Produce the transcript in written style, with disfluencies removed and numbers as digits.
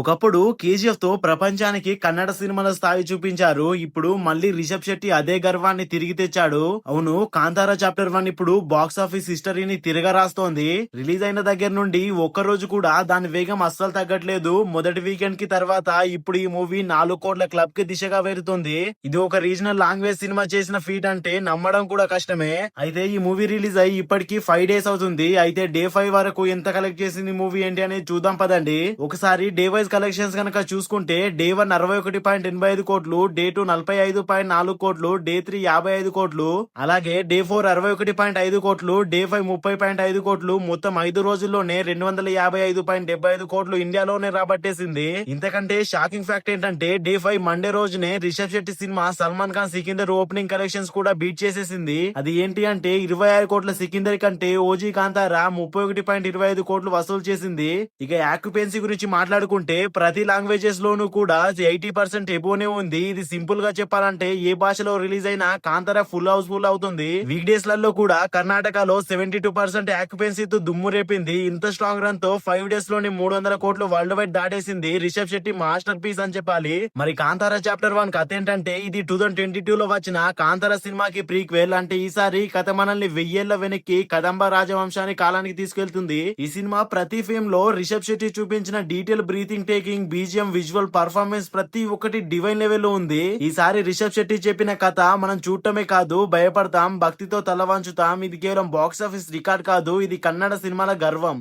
ఒకప్పుడు కేజీఎఫ్ తో ప్రపంచానికి కన్నడ సినిమాల స్థాయి చూపించారు. ఇప్పుడు మళ్ళీ రిషబ్ శెట్టి అదే గర్వాన్ని తిరిగి తెచ్చాడు. అవును, కాంతారా చాప్టర్ 1 ఇప్పుడు బాక్స్ ఆఫీస్ హిస్టరీని తిరగరాస్తోంది. రిలీజ్ అయిన దగ్గర నుండి ఒక్క రోజు కూడా దాని వేగం అస్సలు తగ్గట్లేదు. మొదటి వీకెండ్ కి తర్వాత ఇప్పుడు ఈ మూవీ 4 కోట్ల క్లబ్ కి దిశగా వెళ్తుంది. ఇది ఒక రీజనల్ లాంగ్వేజ్ సినిమా చేసిన ఫీట్ అంటే నమ్మడం కూడా కష్టమే. అయితే ఈ మూవీ రిలీజ్ అయ్యి ఇప్పటికి 5 డేస్ అవుతుంది. అయితే డే 5 వరకు ఎంత కలెక్ట్ చేసింది మూవీ ఏంటి అనేది చూద్దాం పదండి. ఒకసారి డే వైజ్ కలెక్షన్స్ కనుక చూసుకుంటే డే 1 61.85 కోట్లు, డే 2 45.4 కోట్లు, డే 3 55 కోట్లు, అలాగే డే 4 61.5 కోట్లు, డే 5 30.5 కోట్లు. మొత్తం 5 రోజుల్లోనే 255.75 కోట్లు ఇండియాలోనే రాబట్టేసింది. ఇంతకంటే షాకింగ్ ఫ్యాక్ట్ ఏంటంటే డే 5 మండే రోజునే Rishab Shetty cinema Salman Khan Sikandar opening collections కూడా బీట్ చేసేసింది. అది ఏంటి అంటే 26 కోట్ల సికిందర్ కంటే ఓజీ కాంతారా 31.25 కోట్లు వసూలు చేసింది. ఇక యాక్యుపెన్సీ గురించి మాట్లాడుకుంటే ప్రతి లాంగ్వేజెస్ లోనూ కూడా 80% ఎబోనే ఉంది. ఇది సింపుల్ గా చెప్పాలంటే ఏ భాషలో రిలీజ్ అయినా కాంతారా ఫుల్ హౌస్ఫుల్ అవుతుంది. వీక్ డేస్ లలో కూడా కర్ణాటకలో 72% యాక్యుపెన్సీతో దుమ్ము రేపింది. ఇంత స్ట్రాంగ్ రన్ తో 5 డేస్ లోని 300 కోట్లు వరల్డ్ వైడ్ దాటేసింది. రిషబ్ శెట్టి మాస్టర్ పీస్ అని చెప్పాలి. మరి కాంతారా చాప్టర్ 1 కథ ఏంటంటే ఇది 2022 లో వచ్చిన కాంతారా సినిమాకి ప్రీక్వెల్. అంటే ఈసారి కథ మనల్ని 1000 ఏళ్ల వెనక్కి కదంబ రాజవంశాన్ని కాలానికి తీసుకెళ్తుంది. ఈ సినిమా ప్రతి ఫేమ్ లో రిషబ్ శెట్టి చూపించిన detail breathing taking, BGM, visual performance ప్రతి ఒక్కటి డివైన్ లెవెల్ లో ఉంది. ఈసారి రిషబ్ శెట్టి చెప్పిన కథ మనం చూడటమే కాదు, భయపడతాం, భక్తితో తల వంచుతాం. ఇది కేవలం బాక్స్ ఆఫీస్ రికార్డ్ కాదు, ఇది కన్నడ సినిమాల గర్వం.